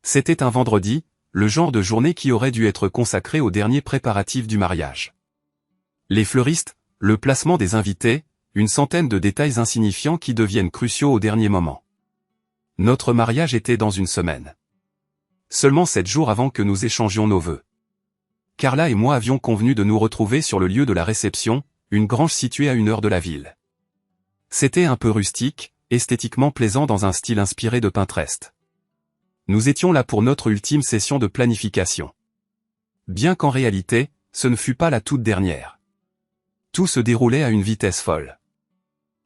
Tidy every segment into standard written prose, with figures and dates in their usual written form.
C'était un vendredi, le genre de journée qui aurait dû être consacrée aux derniers préparatifs du mariage. Les fleuristes, le placement des invités, une centaine de détails insignifiants qui deviennent cruciaux au dernier moment. Notre mariage était dans une semaine. Seulement 7 jours avant que nous échangions nos vœux. Carla et moi avions convenu de nous retrouver sur le lieu de la réception, une grange située à 1 heure de la ville. C'était un peu rustique, esthétiquement plaisant dans un style inspiré de Pinterest. Nous étions là pour notre ultime session de planification. Bien qu'en réalité, ce ne fut pas la toute dernière. Tout se déroulait à une vitesse folle.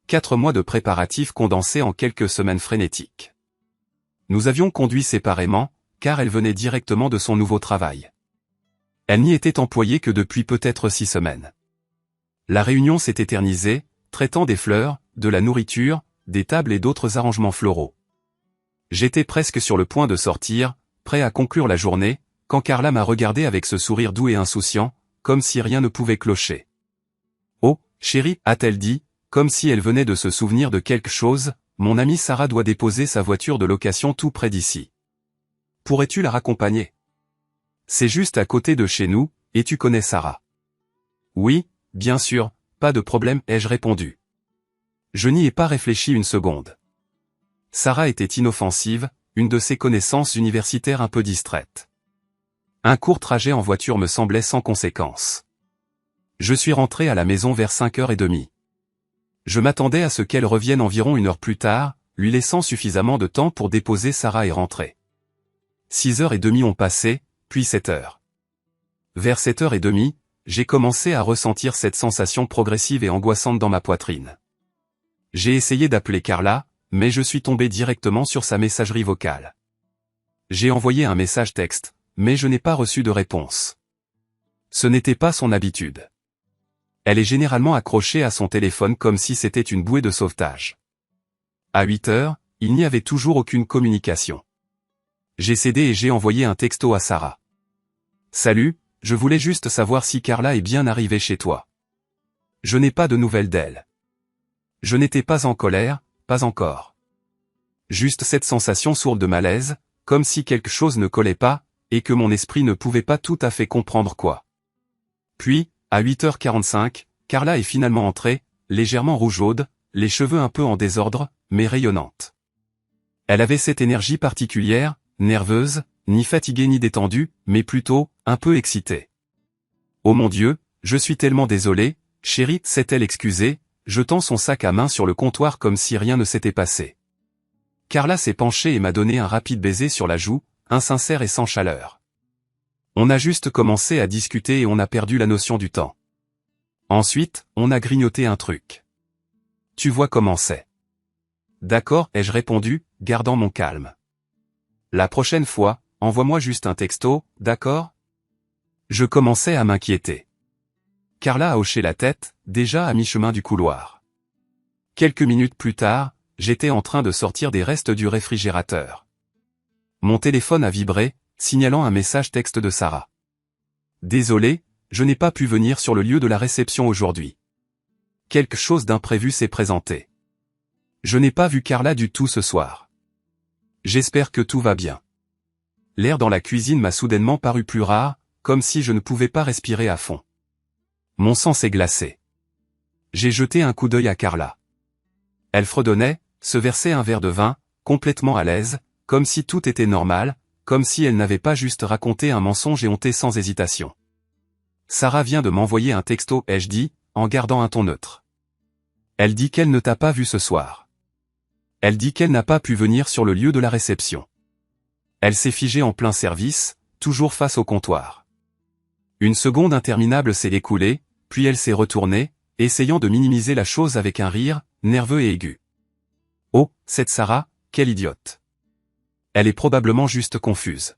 4 mois de préparatifs condensés en quelques semaines frénétiques. Nous avions conduit séparément, car elle venait directement de son nouveau travail. Elle n'y était employée que depuis peut-être 6 semaines. La réunion s'est éternisée, traitant des fleurs, de la nourriture, des tables et d'autres arrangements floraux. J'étais presque sur le point de sortir, prêt à conclure la journée, quand Carla m'a regardé avec ce sourire doux et insouciant, comme si rien ne pouvait clocher. « Oh, chérie » a-t-elle dit, comme si elle venait de se souvenir de quelque chose, « mon amie Sarah doit déposer sa voiture de location tout près d'ici. Pourrais-tu la raccompagner ? C'est juste à côté de chez nous, et tu connais Sarah. » « Oui, bien sûr, pas de problème » ai-je répondu. Je n'y ai pas réfléchi une seconde. Sarah était inoffensive, une de ces connaissances universitaires un peu distraites. Un court trajet en voiture me semblait sans conséquence. Je suis rentré à la maison vers 5h30. Je m'attendais à ce qu'elle revienne environ 1 heure plus tard, lui laissant suffisamment de temps pour déposer Sarah et rentrer. 6h30 ont passé, puis 7h. Vers 7h30, j'ai commencé à ressentir cette sensation progressive et angoissante dans ma poitrine. J'ai essayé d'appeler Carla, mais je suis tombé directement sur sa messagerie vocale. J'ai envoyé un message texte, mais je n'ai pas reçu de réponse. Ce n'était pas son habitude. Elle est généralement accrochée à son téléphone comme si c'était une bouée de sauvetage. À 8h, il n'y avait toujours aucune communication. J'ai cédé et j'ai envoyé un texto à Sarah. « Salut, je voulais juste savoir si Carla est bien arrivée chez toi. Je n'ai pas de nouvelles d'elle. » Je n'étais pas en colère, pas encore. Juste cette sensation sourde de malaise, comme si quelque chose ne collait pas, et que mon esprit ne pouvait pas tout à fait comprendre quoi. Puis, à 8h45, Carla est finalement entrée, légèrement rougeaude, les cheveux un peu en désordre, mais rayonnante. Elle avait cette énergie particulière, nerveuse, ni fatiguée ni détendue, mais plutôt, un peu excitée. « Oh mon Dieu, je suis tellement désolée, chérie » s'est-elle excusée, jetant son sac à main sur le comptoir comme si rien ne s'était passé. Carla s'est penchée et m'a donné un rapide baiser sur la joue, insincère et sans chaleur. On a juste commencé à discuter et on a perdu la notion du temps. Ensuite, on a grignoté un truc. Tu vois comment c'est. D'accord, ai-je répondu, gardant mon calme. La prochaine fois, envoie-moi juste un texto, d'accord ? Je commençais à m'inquiéter. Carla a hoché la tête, déjà à mi-chemin du couloir. Quelques minutes plus tard, j'étais en train de sortir des restes du réfrigérateur. Mon téléphone a vibré, signalant un message texte de Sarah. « Désolé, je n'ai pas pu venir sur le lieu de la réception aujourd'hui. Quelque chose d'imprévu s'est présenté. Je n'ai pas vu Carla du tout ce soir. J'espère que tout va bien. » L'air dans la cuisine m'a soudainement paru plus rare, comme si je ne pouvais pas respirer à fond. Mon sang s'est glacé. J'ai jeté un coup d'œil à Carla. Elle fredonnait, se versait un verre de vin, complètement à l'aise, comme si tout était normal, comme si elle n'avait pas juste raconté un mensonge éhonté sans hésitation. « Sarah vient de m'envoyer un texto » ai-je dit, en gardant un ton neutre. Elle dit qu'elle ne t'a pas vu ce soir. Elle dit qu'elle n'a pas pu venir sur le lieu de la réception. Elle s'est figée en plein service, toujours face au comptoir. Une seconde interminable s'est écoulée, puis elle s'est retournée, essayant de minimiser la chose avec un rire, nerveux et aigu. « Oh, cette Sarah, quelle idiote. Elle est probablement juste confuse.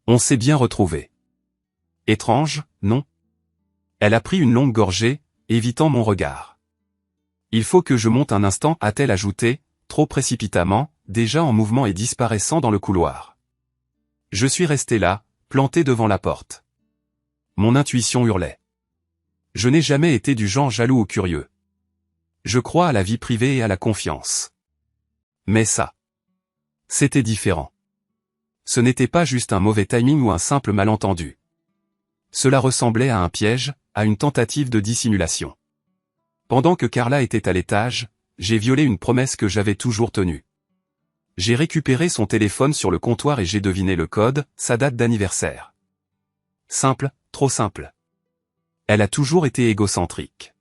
On s'est bien retrouvés. » Étrange, non ? Elle a pris une longue gorgée, évitant mon regard. « Il faut que je monte un instant » a-t-elle ajouté, trop précipitamment, déjà en mouvement et disparaissant dans le couloir. Je suis resté là, planté devant la porte. Mon intuition hurlait. Je n'ai jamais été du genre jaloux ou curieux. Je crois à la vie privée et à la confiance. Mais ça, c'était différent. Ce n'était pas juste un mauvais timing ou un simple malentendu. Cela ressemblait à un piège, à une tentative de dissimulation. Pendant que Carla était à l'étage, j'ai violé une promesse que j'avais toujours tenue. J'ai récupéré son téléphone sur le comptoir et j'ai deviné le code, sa date d'anniversaire. Simple, trop simple. Elle a toujours été égocentrique.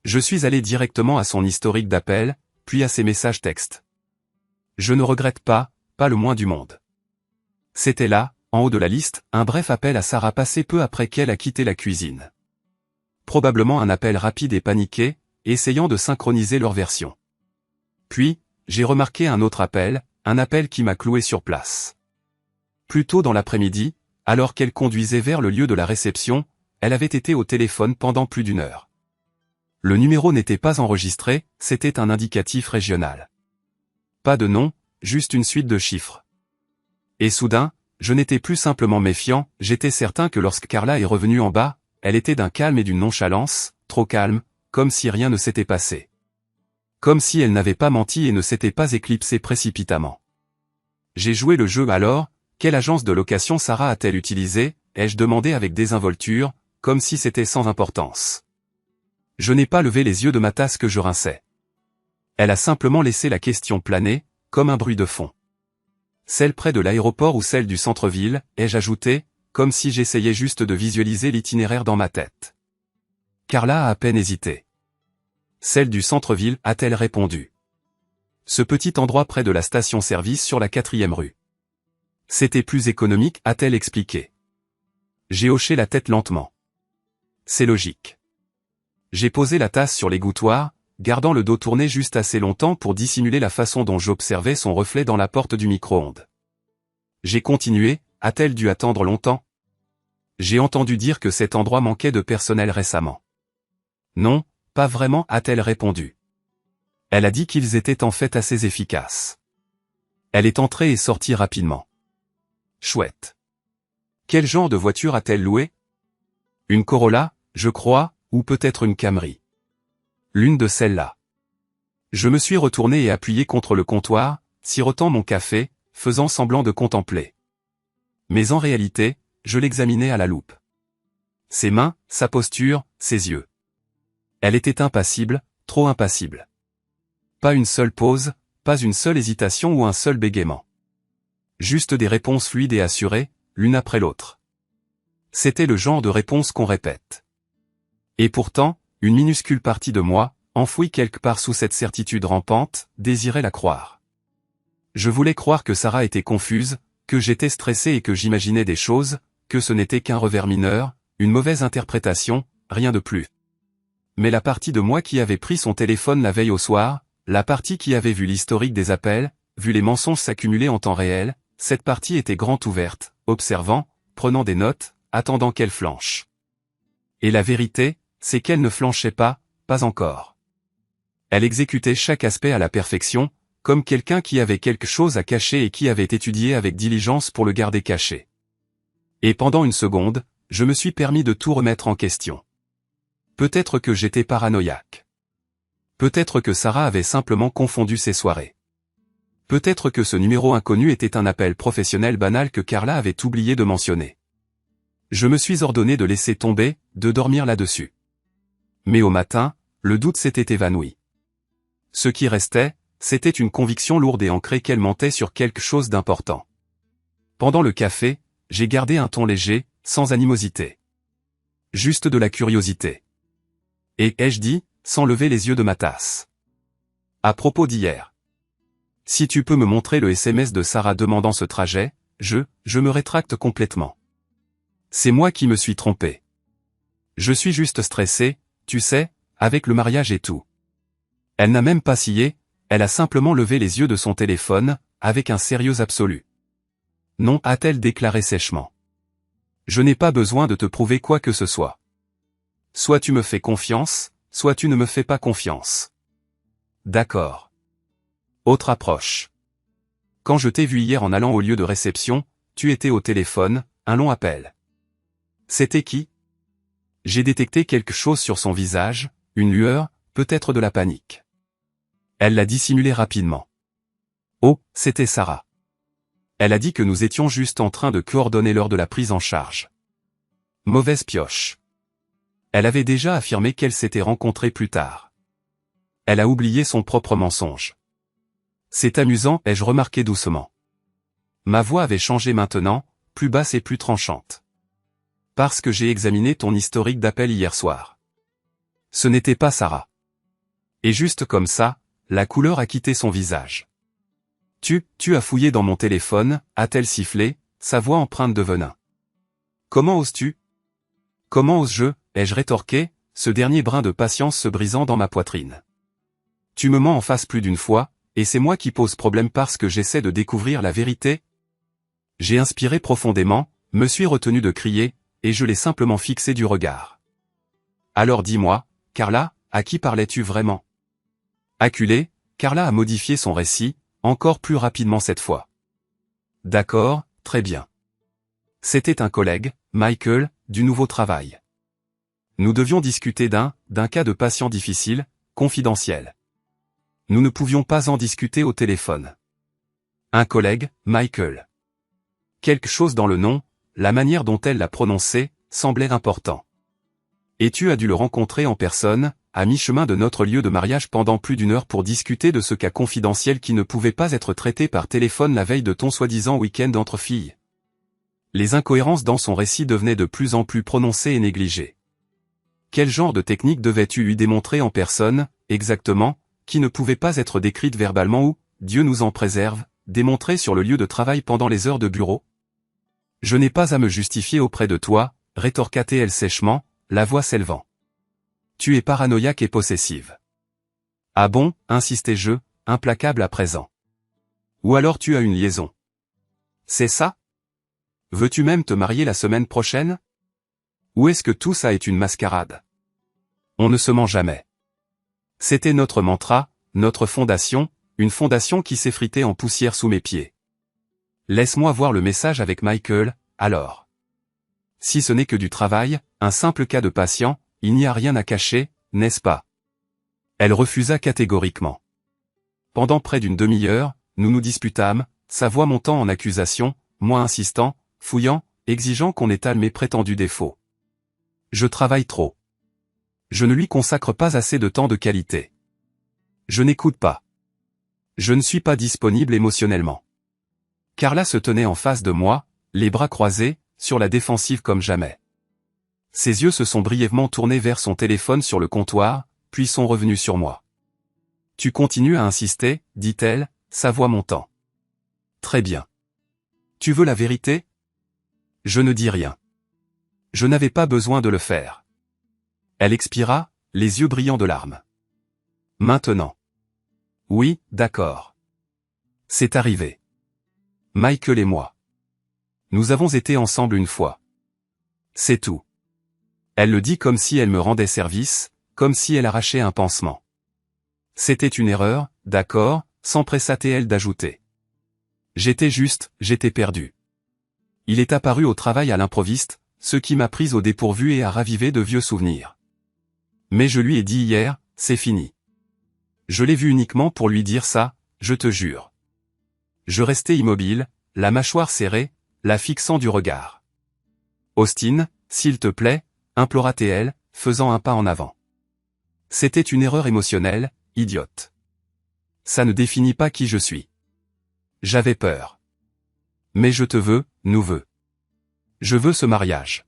Je suis allé directement à son historique d'appels, puis à ses messages textes. Je ne regrette pas, pas le moins du monde. C'était là, en haut de la liste, un bref appel à Sarah passé peu après qu'elle a quitté la cuisine. Probablement un appel rapide et paniqué, essayant de synchroniser leur version. Puis, j'ai remarqué un autre appel, un appel qui m'a cloué sur place. Plus tôt dans l'après-midi, alors qu'elle conduisait vers le lieu de la réception, elle avait été au téléphone pendant plus d'1 heure. Le numéro n'était pas enregistré, c'était un indicatif régional. Pas de nom, juste une suite de chiffres. Et soudain, je n'étais plus simplement méfiant, j'étais certain que lorsque Carla est revenue en bas, elle était d'un calme et d'une nonchalance, trop calme, comme si rien ne s'était passé. Comme si elle n'avait pas menti et ne s'était pas éclipsée précipitamment. J'ai joué le jeu alors, quelle agence de location Sarah a-t-elle utilisée, ai-je demandé avec désinvolture, comme si c'était sans importance. Je n'ai pas levé les yeux de ma tasse que je rinçais. Elle a simplement laissé la question planer, comme un bruit de fond. Celle près de l'aéroport ou celle du centre-ville, ai-je ajouté, comme si j'essayais juste de visualiser l'itinéraire dans ma tête. Carla a à peine hésité. Celle du centre-ville, a-t-elle répondu. Ce petit endroit près de la station-service sur la 4e rue. C'était plus économique, a-t-elle expliqué. J'ai hoché la tête lentement. C'est logique. J'ai posé la tasse sur l'égouttoir, gardant le dos tourné juste assez longtemps pour dissimuler la façon dont j'observais son reflet dans la porte du micro-ondes. J'ai continué, a-t-elle dû attendre longtemps? J'ai entendu dire que cet endroit manquait de personnel récemment. Non, pas vraiment, a-t-elle répondu. Elle a dit qu'ils étaient en fait assez efficaces. Elle est entrée et sortie rapidement. Chouette. Quel genre de voiture a-t-elle loué? Une Corolla, je crois, ou peut-être une Camry. L'une de celles-là. Je me suis retourné et appuyé contre le comptoir, sirotant mon café, faisant semblant de contempler. Mais en réalité, je l'examinais à la loupe. Ses mains, sa posture, ses yeux. Elle était impassible, trop impassible. Pas une seule pause, pas une seule hésitation ou un seul bégaiement. Juste des réponses fluides et assurées, l'une après l'autre. C'était le genre de réponse qu'on répète. Et pourtant, une minuscule partie de moi, enfouie quelque part sous cette certitude rampante, désirait la croire. Je voulais croire que Sarah était confuse, que j'étais stressé et que j'imaginais des choses, que ce n'était qu'un revers mineur, une mauvaise interprétation, rien de plus. Mais la partie de moi qui avait pris son téléphone la veille au soir, la partie qui avait vu l'historique des appels, vu les mensonges s'accumuler en temps réel, cette partie était grande ouverte, observant, prenant des notes, attendant qu'elle flanche. Et la vérité, c'est qu'elle ne flanchait pas, pas encore. Elle exécutait chaque aspect à la perfection, comme quelqu'un qui avait quelque chose à cacher et qui avait étudié avec diligence pour le garder caché. Et pendant une seconde, je me suis permis de tout remettre en question. Peut-être que j'étais paranoïaque. Peut-être que Sarah avait simplement confondu ses soirées. Peut-être que ce numéro inconnu était un appel professionnel banal que Carla avait oublié de mentionner. Je me suis ordonné de laisser tomber, de dormir là-dessus. Mais au matin, le doute s'était évanoui. Ce qui restait, c'était une conviction lourde et ancrée qu'elle mentait sur quelque chose d'important. Pendant le café, j'ai gardé un ton léger, sans animosité. Juste de la curiosité. Et, ai-je dit, sans lever les yeux de ma tasse. À propos d'hier. Si tu peux me montrer le SMS de Sarah demandant ce trajet, je me rétracte complètement. C'est moi qui me suis trompé. Je suis juste stressé, tu sais, avec le mariage et tout. Elle n'a même pas scié, elle a simplement levé les yeux de son téléphone, avec un sérieux absolu. Non, a-t-elle déclaré sèchement. Je n'ai pas besoin de te prouver quoi que ce soit. Soit tu me fais confiance, soit tu ne me fais pas confiance. D'accord. Autre approche. Quand je t'ai vu hier en allant au lieu de réception, tu étais au téléphone, un long appel. C'était qui? J'ai détecté quelque chose sur son visage, une lueur, peut-être de la panique. Elle l'a dissimulé rapidement. Oh, c'était Sarah. Elle a dit que nous étions juste en train de coordonner l'heure de la prise en charge. Mauvaise pioche. Elle avait déjà affirmé qu'elle s'était rencontrée plus tard. Elle a oublié son propre mensonge. C'est amusant, ai-je remarqué doucement. Ma voix avait changé maintenant, plus basse et plus tranchante. Parce que j'ai examiné ton historique d'appel hier soir. Ce n'était pas Sarah. Et juste comme ça, la couleur a quitté son visage. Tu as fouillé dans mon téléphone, a-t-elle sifflé, sa voix empreinte de venin. Comment oses-tu? Comment ose-je, ai-je rétorqué, ce dernier brin de patience se brisant dans ma poitrine. Tu me mens en face plus d'une fois, et c'est moi qui pose problème parce que j'essaie de découvrir la vérité? J'ai inspiré profondément, me suis retenu de crier, et je l'ai simplement fixé du regard. Alors dis-moi, Carla, à qui parlais-tu vraiment? Acculée, Carla a modifié son récit, encore plus rapidement cette fois. D'accord, très bien. C'était un collègue, Michael, du nouveau travail. Nous devions discuter d'un cas de patient difficile, confidentiel. Nous ne pouvions pas en discuter au téléphone. Un collègue, Michael. Quelque chose dans le nom, la manière dont elle l'a prononcé, semblait important. Et tu as dû le rencontrer en personne, à mi-chemin de notre lieu de mariage pendant plus d'une heure pour discuter de ce cas confidentiel qui ne pouvait pas être traité par téléphone la veille de ton soi-disant week-end entre filles. Les incohérences dans son récit devenaient de plus en plus prononcées et négligées. Quel genre de technique devais-tu lui démontrer en personne, exactement, qui ne pouvait pas être décrite verbalement ou, Dieu nous en préserve, démontrée sur le lieu de travail pendant les heures de bureau? Je n'ai pas à me justifier auprès de toi, rétorqua-t-elle sèchement, la voix s'élevant. Tu es paranoïaque et possessive. Ah bon, insistai-je, implacable à présent. Ou alors tu as une liaison. C'est ça? Veux-tu même te marier la semaine prochaine? Ou est-ce que tout ça est une mascarade? On ne se ment jamais. C'était notre mantra, notre fondation, une fondation qui s'effritait en poussière sous mes pieds. Laisse-moi voir le message avec Michael, alors. Si ce n'est que du travail, un simple cas de patient, il n'y a rien à cacher, n'est-ce pas? Elle refusa catégoriquement. Pendant près d'une demi-heure, nous nous disputâmes, sa voix montant en accusation, moi insistant, fouillant, exigeant qu'on étale mes prétendus défauts. Je travaille trop. Je ne lui consacre pas assez de temps de qualité. Je n'écoute pas. Je ne suis pas disponible émotionnellement. Carla se tenait en face de moi, les bras croisés, sur la défensive comme jamais. Ses yeux se sont brièvement tournés vers son téléphone sur le comptoir, puis sont revenus sur moi. Tu continues à insister, dit-elle, sa voix montant. Très bien. Tu veux la vérité? Je ne dis rien. Je n'avais pas besoin de le faire. Elle expira, les yeux brillants de larmes. Maintenant. Oui, d'accord. C'est arrivé. Michael et moi. Nous avons été ensemble une fois. C'est tout. Elle le dit comme si elle me rendait service, comme si elle arrachait un pansement. C'était une erreur, d'accord, s'empressa-t-elle d'ajouter. J'étais perdu. Il est apparu au travail à l'improviste, ce qui m'a prise au dépourvu et a ravivé de vieux souvenirs. Mais je lui ai dit hier, c'est fini. Je l'ai vu uniquement pour lui dire ça, je te jure. Je restais immobile, la mâchoire serrée, la fixant du regard. Austin, s'il te plaît, implora-t-elle, faisant un pas en avant. C'était une erreur émotionnelle, idiote. Ça ne définit pas qui je suis. J'avais peur. Mais je te veux, nous veux. Je veux ce mariage.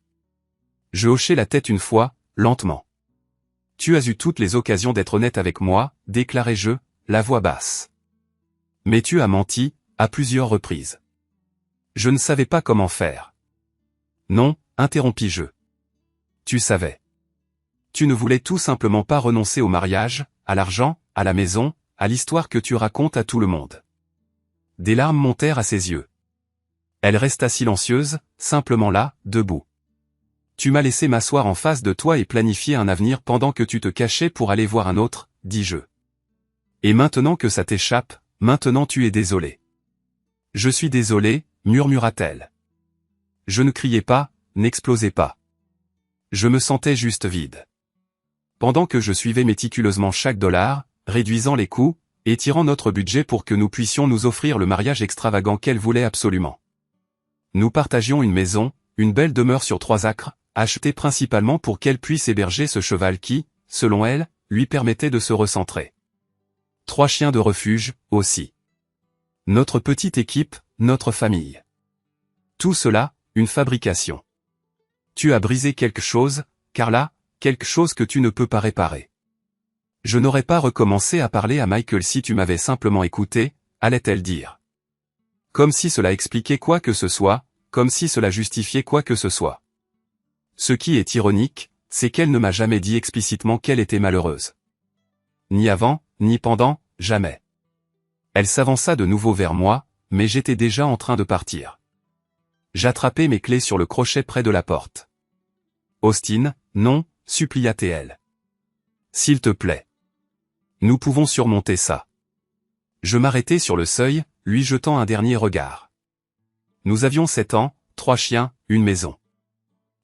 Je hochai la tête une fois, lentement. Tu as eu toutes les occasions d'être honnête avec moi, déclarai-je, la voix basse. Mais tu as menti, à plusieurs reprises. Je ne savais pas comment faire. Non, interrompis-je. Tu savais. Tu ne voulais tout simplement pas renoncer au mariage, à l'argent, à la maison, à l'histoire que tu racontes à tout le monde. Des larmes montèrent à ses yeux. Elle resta silencieuse, simplement là, debout. Tu m'as laissé m'asseoir en face de toi et planifier un avenir pendant que tu te cachais pour aller voir un autre, dis-je. Et maintenant que ça t'échappe, maintenant tu es désolé. Je suis désolé, murmura-t-elle. Je ne criais pas, n'explosais pas. Je me sentais juste vide. Pendant que je suivais méticuleusement chaque dollar, réduisant les coûts, étirant notre budget pour que nous puissions nous offrir le mariage extravagant qu'elle voulait absolument. Nous partagions une maison, une belle demeure sur 3 acres, achetée principalement pour qu'elle puisse héberger ce cheval qui, selon elle, lui permettait de se recentrer. 3 chiens de refuge, aussi. Notre petite équipe, notre famille. Tout cela, une fabrication. Tu as brisé quelque chose, Carla, quelque chose que tu ne peux pas réparer. Je n'aurais pas recommencé à parler à Michael si tu m'avais simplement écouté, allait-elle dire. Comme si cela expliquait quoi que ce soit, comme si cela justifiait quoi que ce soit. Ce qui est ironique, c'est qu'elle ne m'a jamais dit explicitement qu'elle était malheureuse. Ni avant, ni pendant, jamais. Elle s'avança de nouveau vers moi, mais j'étais déjà en train de partir. J'attrapai mes clés sur le crochet près de la porte. Austin, non, supplia-t-elle. S'il te plaît. Nous pouvons surmonter ça. Je m'arrêtai sur le seuil, lui jetant un dernier regard. Nous avions 7 ans, 3 chiens, une maison.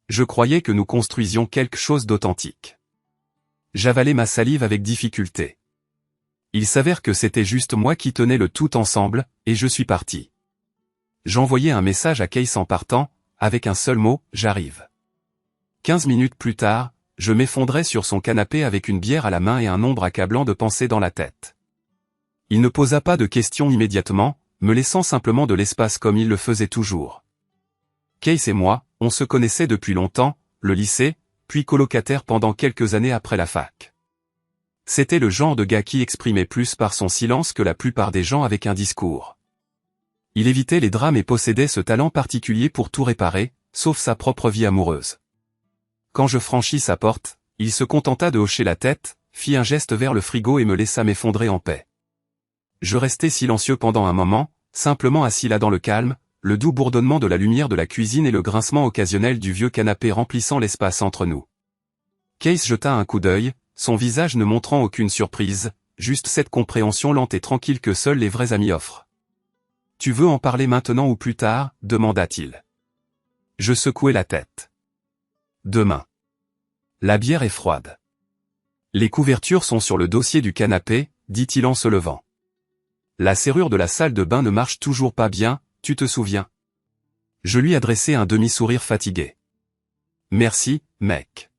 Je croyais que nous construisions quelque chose d'authentique. J'avalai ma salive avec difficulté. Il s'avère que c'était juste moi qui tenais le tout ensemble, et je suis parti. J'envoyai un message à Case en partant, avec un seul mot, j'arrive. 15 minutes plus tard, je m'effondrais sur son canapé avec une bière à la main et un nombre accablant de pensées dans la tête. Il ne posa pas de questions immédiatement, me laissant simplement de l'espace comme il le faisait toujours. Case et moi, on se connaissait depuis longtemps, le lycée, puis colocataire pendant quelques années après la fac. C'était le genre de gars qui exprimait plus par son silence que la plupart des gens avec un discours. Il évitait les drames et possédait ce talent particulier pour tout réparer, sauf sa propre vie amoureuse. Quand je franchis sa porte, il se contenta de hocher la tête, fit un geste vers le frigo et me laissa m'effondrer en paix. Je restai silencieux pendant un moment, simplement assis là dans le calme, le doux bourdonnement de la lumière de la cuisine et le grincement occasionnel du vieux canapé remplissant l'espace entre nous. Case jeta un coup d'œil, son visage ne montrant aucune surprise, juste cette compréhension lente et tranquille que seuls les vrais amis offrent. « Tu veux en parler maintenant ou plus tard » demanda-t-il. Je secouai la tête. « Demain. La bière est froide. » Les couvertures sont sur le dossier du canapé, dit-il en se levant. La serrure de la salle de bain ne marche toujours pas bien, tu te souviens? Je lui adressai un demi-sourire fatigué. Merci, mec.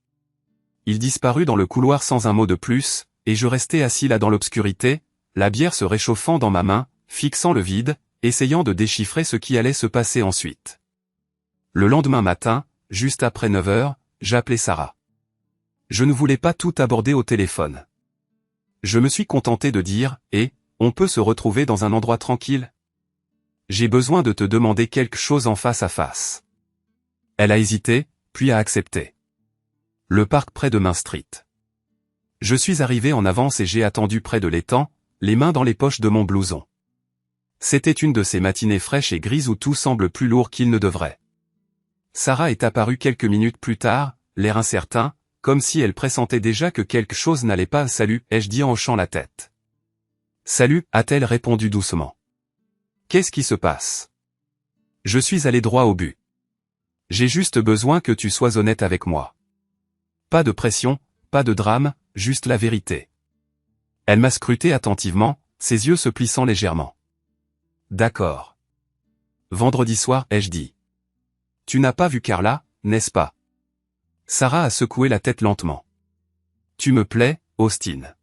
Il disparut dans le couloir sans un mot de plus, et je restai assis là dans l'obscurité, la bière se réchauffant dans ma main, fixant le vide, essayant de déchiffrer ce qui allait se passer ensuite. Le lendemain matin, juste après 9 heures, j'appelai Sarah. Je ne voulais pas tout aborder au téléphone. Je me suis contenté de dire, on peut se retrouver dans un endroit tranquille? J'ai besoin de te demander quelque chose en face à face. Elle a hésité, puis a accepté. Le parc près de Main Street. Je suis arrivé en avance et j'ai attendu près de l'étang, les mains dans les poches de mon blouson. C'était une de ces matinées fraîches et grises où tout semble plus lourd qu'il ne devrait. Sarah est apparue quelques minutes plus tard, l'air incertain, comme si elle pressentait déjà que quelque chose n'allait pas. « Salut » ai-je dit en hochant la tête. « Salut » a-t-elle répondu doucement. « Qu'est-ce qui se passe ?» Je suis allé droit au but. J'ai juste besoin que tu sois honnête avec moi. Pas de pression, pas de drame, juste la vérité. Elle m'a scruté attentivement, ses yeux se plissant légèrement. D'accord. Vendredi soir, ai-je dit. Tu n'as pas vu Carla, n'est-ce pas? Sarah a secoué la tête lentement. Tu me plais, Austin.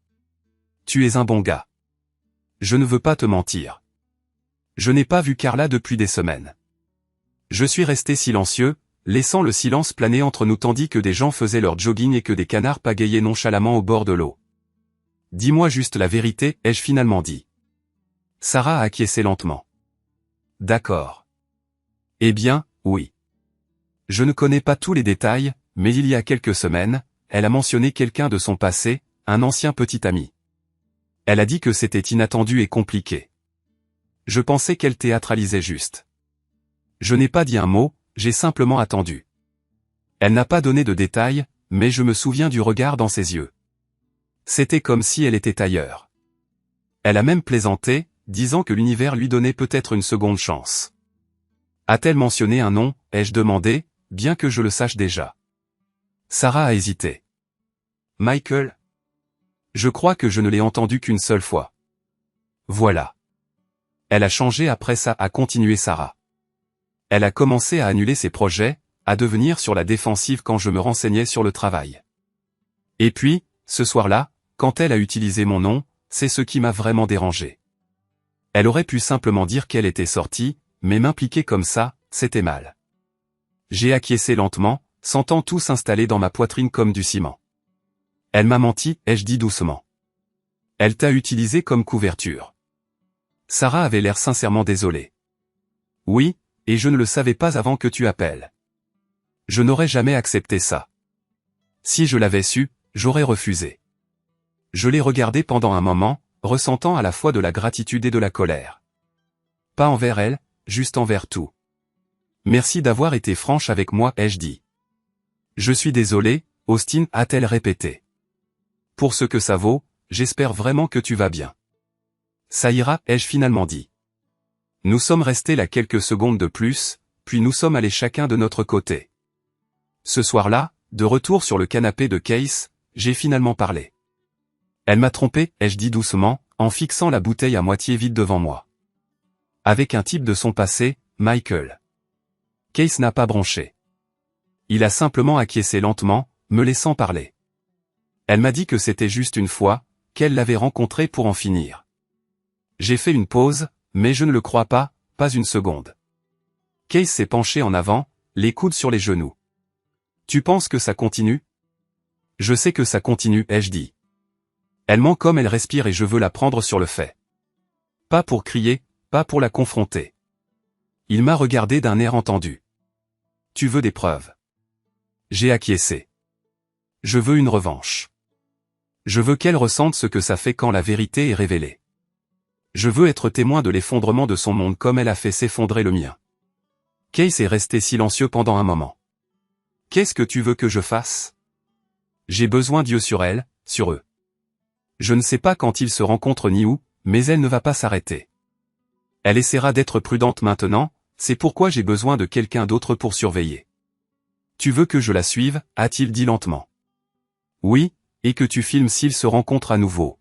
Tu es un bon gars. Je ne veux pas te mentir. Je n'ai pas vu Carla depuis des semaines. Je suis resté silencieux, laissant le silence planer entre nous tandis que des gens faisaient leur jogging et que des canards pagaillaient nonchalamment au bord de l'eau. Dis-moi juste la vérité, ai-je finalement dit. Sarah a acquiescé lentement. D'accord. Eh bien, oui. Je ne connais pas tous les détails, mais il y a quelques semaines, elle a mentionné quelqu'un de son passé, un ancien petit ami. Elle a dit que c'était inattendu et compliqué. Je pensais qu'elle théâtralisait juste. Je n'ai pas dit un mot, j'ai simplement attendu. Elle n'a pas donné de détails, mais je me souviens du regard dans ses yeux. C'était comme si elle était ailleurs. Elle a même plaisanté, disant que l'univers lui donnait peut-être une seconde chance. A-t-elle mentionné un nom, ai-je demandé, bien que je le sache déjà. Sarah a hésité. Michael? Je crois que je ne l'ai entendu qu'une seule fois. Voilà. Elle a changé après ça, a continué Sarah. Elle a commencé à annuler ses projets, à devenir sur la défensive quand je me renseignais sur le travail. Et puis, ce soir-là, quand elle a utilisé mon nom, c'est ce qui m'a vraiment dérangé. Elle aurait pu simplement dire qu'elle était sortie, mais m'impliquer comme ça, c'était mal. J'ai acquiescé lentement, sentant tout s'installer dans ma poitrine comme du ciment. Elle m'a menti, ai-je dit doucement. Elle t'a utilisé comme couverture. Sarah avait l'air sincèrement désolée. Oui, et je ne le savais pas avant que tu appelles. Je n'aurais jamais accepté ça. Si je l'avais su, j'aurais refusé. Je l'ai regardée pendant un moment, ressentant à la fois de la gratitude et de la colère. Pas envers elle, juste envers tout. Merci d'avoir été franche avec moi, ai-je dit. Je suis désolé, Austin, a-t-elle répété. Pour ce que ça vaut, j'espère vraiment que tu vas bien. Ça ira, ai-je finalement dit. Nous sommes restés là quelques secondes de plus, puis nous sommes allés chacun de notre côté. Ce soir-là, de retour sur le canapé de Case, j'ai finalement parlé. Elle m'a trompé, ai-je dit doucement, en fixant la bouteille à moitié vide devant moi. Avec un type de son passé, Michael. Case n'a pas bronché. Il a simplement acquiescé lentement, me laissant parler. Elle m'a dit que c'était juste une fois, qu'elle l'avait rencontré pour en finir. J'ai fait une pause, mais je ne le crois pas, pas une seconde. Case s'est penché en avant, les coudes sur les genoux. Tu penses que ça continue? Je sais que ça continue, ai-je dit. Elle ment comme elle respire et je veux la prendre sur le fait. Pas pour crier, pas pour la confronter. Il m'a regardé d'un air entendu. Tu veux des preuves? J'ai acquiescé. Je veux une revanche. Je veux qu'elle ressente ce que ça fait quand la vérité est révélée. Je veux être témoin de l'effondrement de son monde comme elle a fait s'effondrer le mien. Case est resté silencieux pendant un moment. Qu'est-ce que tu veux que je fasse? J'ai besoin d'yeux sur elle, sur eux. Je ne sais pas quand ils se rencontrent ni où, mais elle ne va pas s'arrêter. Elle essaiera d'être prudente maintenant, c'est pourquoi j'ai besoin de quelqu'un d'autre pour surveiller. Tu veux que je la suive, a-t-il dit lentement. Oui, et que tu filmes s'ils se rencontrent à nouveau.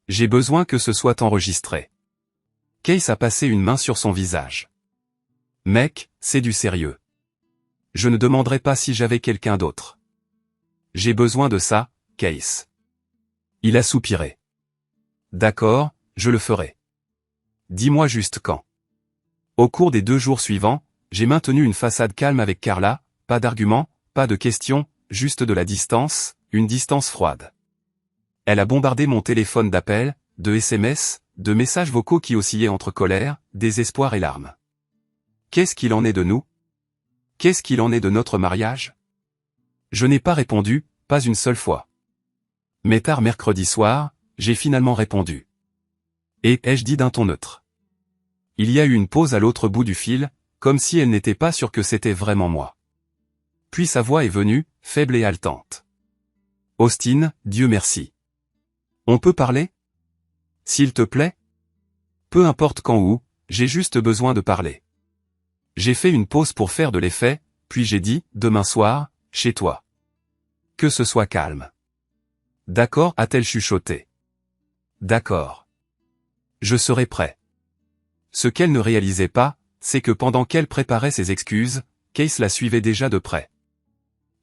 J'ai besoin que ce soit enregistré. Case a passé une main sur son visage. Mec, c'est du sérieux. Je ne demanderai pas si j'avais quelqu'un d'autre. J'ai besoin de ça, Case. Il a soupiré. D'accord, je le ferai. Dis-moi juste quand. Au cours des 2 jours suivants, j'ai maintenu une façade calme avec Carla, pas d'arguments, pas de questions, juste de la distance, une distance froide. Elle a bombardé mon téléphone d'appels, de SMS, de messages vocaux qui oscillaient entre colère, désespoir et larmes. Qu'est-ce qu'il en est de nous? Qu'est-ce qu'il en est de notre mariage? Je n'ai pas répondu, pas une seule fois. Mais tard mercredi soir, j'ai finalement répondu. Et ai-je dit d'un ton neutre. Il y a eu une pause à l'autre bout du fil, comme si elle n'était pas sûre que c'était vraiment moi. Puis sa voix est venue, faible et haletante. Austin, Dieu merci. On peut parler? S'il te plaît? Peu importe quand ou où, j'ai juste besoin de parler. J'ai fait une pause pour faire de l'effet, puis j'ai dit, demain soir, chez toi. Que ce soit calme. D'accord, a-t-elle chuchoté. D'accord. Je serai prêt. Ce qu'elle ne réalisait pas, c'est que pendant qu'elle préparait ses excuses, Case la suivait déjà de près.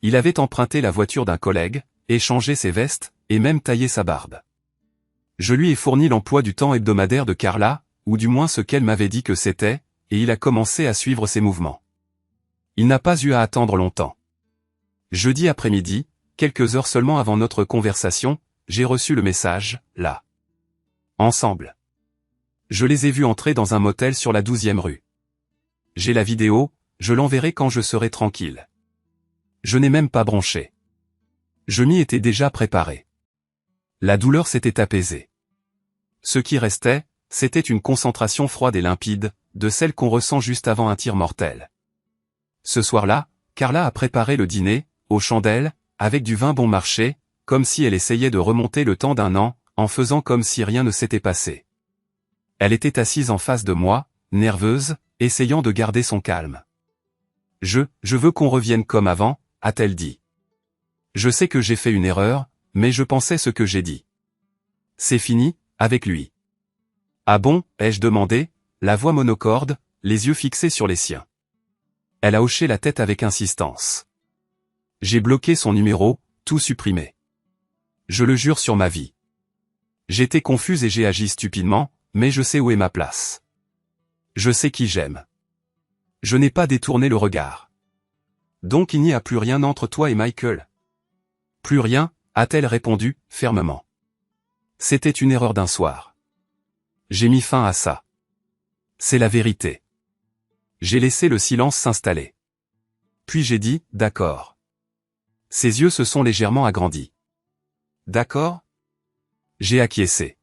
Il avait emprunté la voiture d'un collègue, échangé ses vestes, et même taillé sa barbe. Je lui ai fourni l'emploi du temps hebdomadaire de Carla, ou du moins ce qu'elle m'avait dit que c'était, et il a commencé à suivre ses mouvements. Il n'a pas eu à attendre longtemps. Jeudi après-midi, quelques heures seulement avant notre conversation, j'ai reçu le message, là. Ensemble. Je les ai vus entrer dans un motel sur la 12e rue. J'ai la vidéo, je l'enverrai quand je serai tranquille. Je n'ai même pas bronché. Je m'y étais déjà préparé. La douleur s'était apaisée. Ce qui restait, c'était une concentration froide et limpide, de celle qu'on ressent juste avant un tir mortel. Ce soir-là, Carla a préparé le dîner, aux chandelles, avec du vin bon marché, comme si elle essayait de remonter le temps d'un an, en faisant comme si rien ne s'était passé. Elle était assise en face de moi, nerveuse, essayant de garder son calme. Je veux qu'on revienne comme avant, a-t-elle dit. Je sais que j'ai fait une erreur, mais je pensais ce que j'ai dit. C'est fini, avec lui. Ah bon, ai-je demandé, la voix monocorde, les yeux fixés sur les siens. Elle a hoché la tête avec insistance. J'ai bloqué son numéro, tout supprimé. Je le jure sur ma vie. J'étais confuse et j'ai agi stupidement, mais je sais où est ma place. Je sais qui j'aime. Je n'ai pas détourné le regard. Donc il n'y a plus rien entre toi et Michael. Plus rien, a-t-elle répondu, fermement. C'était une erreur d'un soir. J'ai mis fin à ça. C'est la vérité. J'ai laissé le silence s'installer. Puis j'ai dit, d'accord. Ses yeux se sont légèrement agrandis. D'accord? J'ai acquiescé.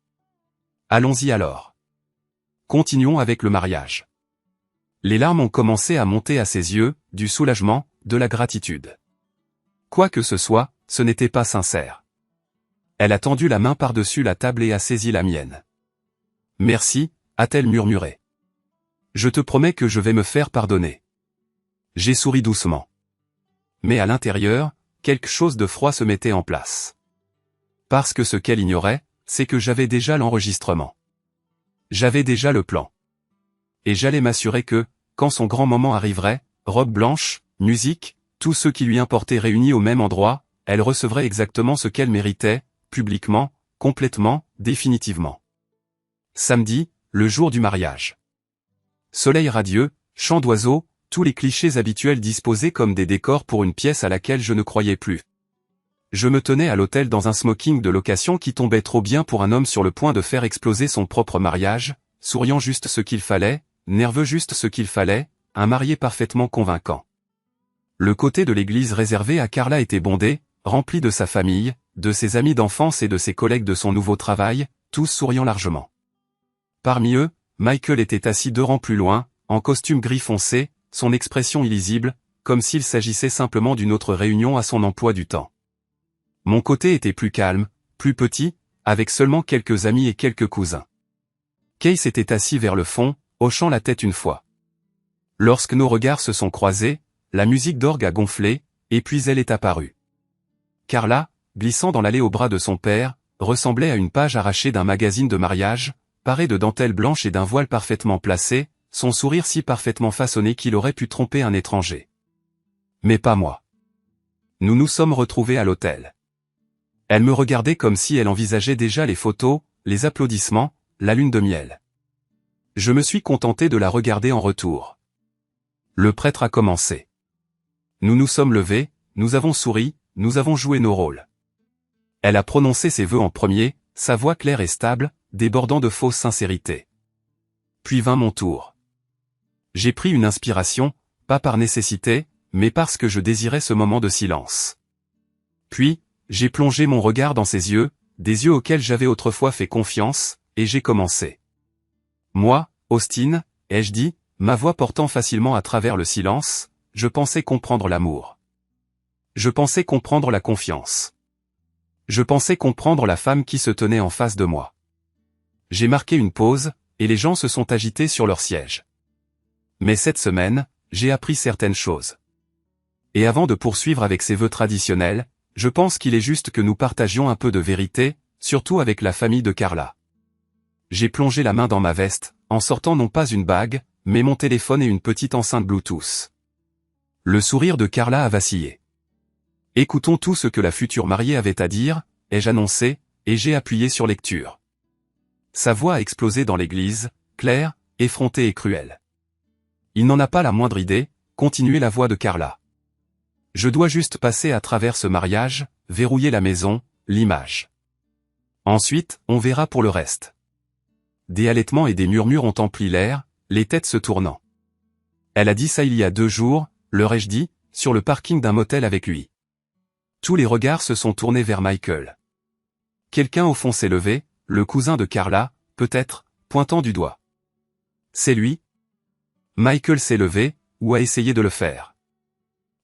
Allons-y alors. Continuons avec le mariage. Les larmes ont commencé à monter à ses yeux, du soulagement, de la gratitude. Quoi que ce soit, ce n'était pas sincère. Elle a tendu la main par-dessus la table et a saisi la mienne. Merci, a-t-elle murmuré. Je te promets que je vais me faire pardonner. J'ai souri doucement. Mais à l'intérieur, quelque chose de froid se mettait en place. Parce que ce qu'elle ignorait, c'est que j'avais déjà l'enregistrement. J'avais déjà le plan. Et j'allais m'assurer que, quand son grand moment arriverait, robe blanche, musique, tous ceux qui lui importaient réunis au même endroit, elle recevrait exactement ce qu'elle méritait, publiquement, complètement, définitivement. Samedi, le jour du mariage. Soleil radieux, chant d'oiseaux, tous les clichés habituels disposés comme des décors pour une pièce à laquelle je ne croyais plus. Je me tenais à l'hôtel dans un smoking de location qui tombait trop bien pour un homme sur le point de faire exploser son propre mariage, souriant juste ce qu'il fallait, nerveux juste ce qu'il fallait, un marié parfaitement convaincant. Le côté de l'église réservé à Carla était bondé, rempli de sa famille, de ses amis d'enfance et de ses collègues de son nouveau travail, tous souriant largement. Parmi eux, Michael était assis 2 rangs plus loin, en costume gris foncé, son expression illisible, comme s'il s'agissait simplement d'une autre réunion à son emploi du temps. Mon côté était plus calme, plus petit, avec seulement quelques amis et quelques cousins. Kay s'était assis vers le fond, hochant la tête une fois. Lorsque nos regards se sont croisés, la musique d'orgue a gonflé, et puis elle est apparue. Carla, glissant dans l'allée au bras de son père, ressemblait à une page arrachée d'un magazine de mariage, parée de dentelles blanches et d'un voile parfaitement placé, son sourire si parfaitement façonné qu'il aurait pu tromper un étranger. Mais pas moi. Nous nous sommes retrouvés à l'hôtel. Elle me regardait comme si elle envisageait déjà les photos, les applaudissements, la lune de miel. Je me suis contenté de la regarder en retour. Le prêtre a commencé. Nous nous sommes levés, nous avons souri, nous avons joué nos rôles. Elle a prononcé ses vœux en premier, sa voix claire et stable, débordant de fausse sincérité. Puis vint mon tour. J'ai pris une inspiration, pas par nécessité, mais parce que je désirais ce moment de silence. Puis, j'ai plongé mon regard dans ses yeux, des yeux auxquels j'avais autrefois fait confiance, et j'ai commencé. Moi, Austin, ai-je dit, ma voix portant facilement à travers le silence, je pensais comprendre l'amour. Je pensais comprendre la confiance. Je pensais comprendre la femme qui se tenait en face de moi. J'ai marqué une pause, et les gens se sont agités sur leur siège. Mais cette semaine, j'ai appris certaines choses. Et avant de poursuivre avec ces vœux traditionnels, je pense qu'il est juste que nous partagions un peu de vérité, surtout avec la famille de Carla. J'ai plongé la main dans ma veste, en sortant non pas une bague, mais mon téléphone et une petite enceinte Bluetooth. Le sourire de Carla a vacillé. Écoutons tout ce que la future mariée avait à dire, ai-je annoncé, et j'ai appuyé sur lecture. Sa voix a explosé dans l'église, claire, effrontée et cruelle. Il n'en a pas la moindre idée, continuait la voix de Carla. Je dois juste passer à travers ce mariage, verrouiller la maison, l'image. Ensuite, on verra pour le reste. Des halètements et des murmures ont empli l'air, les têtes se tournant. Elle a dit ça il y a 2 jours, leur ai-je dit, sur le parking d'un motel avec lui. Tous les regards se sont tournés vers Michael. Quelqu'un au fond s'est levé, le cousin de Carla, peut-être, pointant du doigt. C'est lui? Michael s'est levé, ou a essayé de le faire.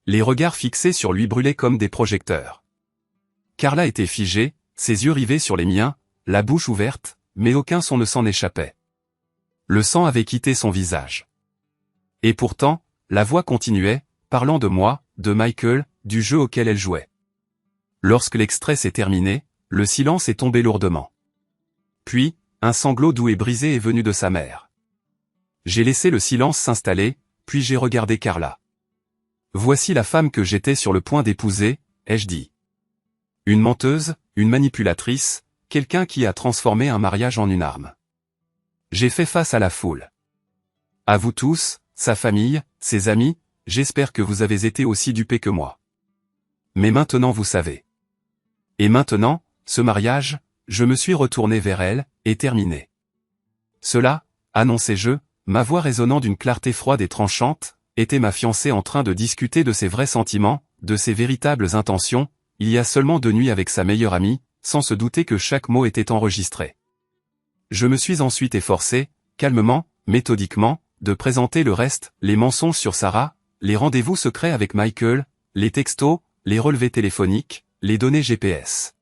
Les regards fixés sur lui brûlaient comme des projecteurs. Carla était figée, ses yeux rivés sur les miens, la bouche ouverte, mais aucun son ne s'en échappait. Le sang avait quitté son visage. Et pourtant, la voix continuait, parlant de moi, de Michael, du jeu auquel elle jouait. Lorsque l'extrait s'est terminé, le silence est tombé lourdement. Puis, Un sanglot doux et brisé est venu de sa mère. J'ai laissé le silence s'installer, puis j'ai regardé Carla. Voici la femme que j'étais sur le point d'épouser, ai-je dit. Une menteuse, une manipulatrice, quelqu'un qui a transformé un mariage en une arme. J'ai fait face à la foule. À vous tous, sa famille, ses amis, j'espère que vous avez été aussi dupés que moi. Mais maintenant vous savez. Et maintenant, ce mariage, je me suis retourné vers elle, et terminé. Cela, annonçai-je, ma voix résonnant d'une clarté froide et tranchante, était ma fiancée en train de discuter de ses vrais sentiments, de ses véritables intentions, il y a seulement 2 nuits avec sa meilleure amie, sans se douter que chaque mot était enregistré. Je me suis ensuite efforcé, calmement, méthodiquement, de présenter le reste, les mensonges sur Sarah, les rendez-vous secrets avec Michael, les textos, les relevés téléphoniques, les données GPS.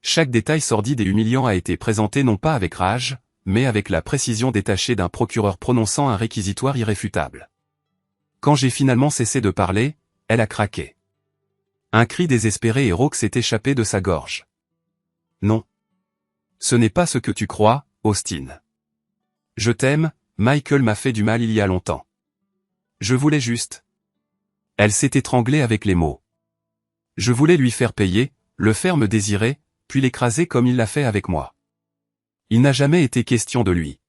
Chaque détail sordide et humiliant a été présenté non pas avec rage, mais avec la précision détachée d'un procureur prononçant un réquisitoire irréfutable. Quand j'ai finalement cessé de parler, elle a craqué. Un cri désespéré et rauque s'est échappé de sa gorge. Non. Ce n'est pas ce que tu crois, Austin. Je t'aime, Michael m'a fait du mal il y a longtemps. Je voulais juste. Elle s'est étranglée avec les mots. Je voulais lui faire payer, le faire me désirer, puis l'écraser comme il l'a fait avec moi. Il n'a jamais été question de lui.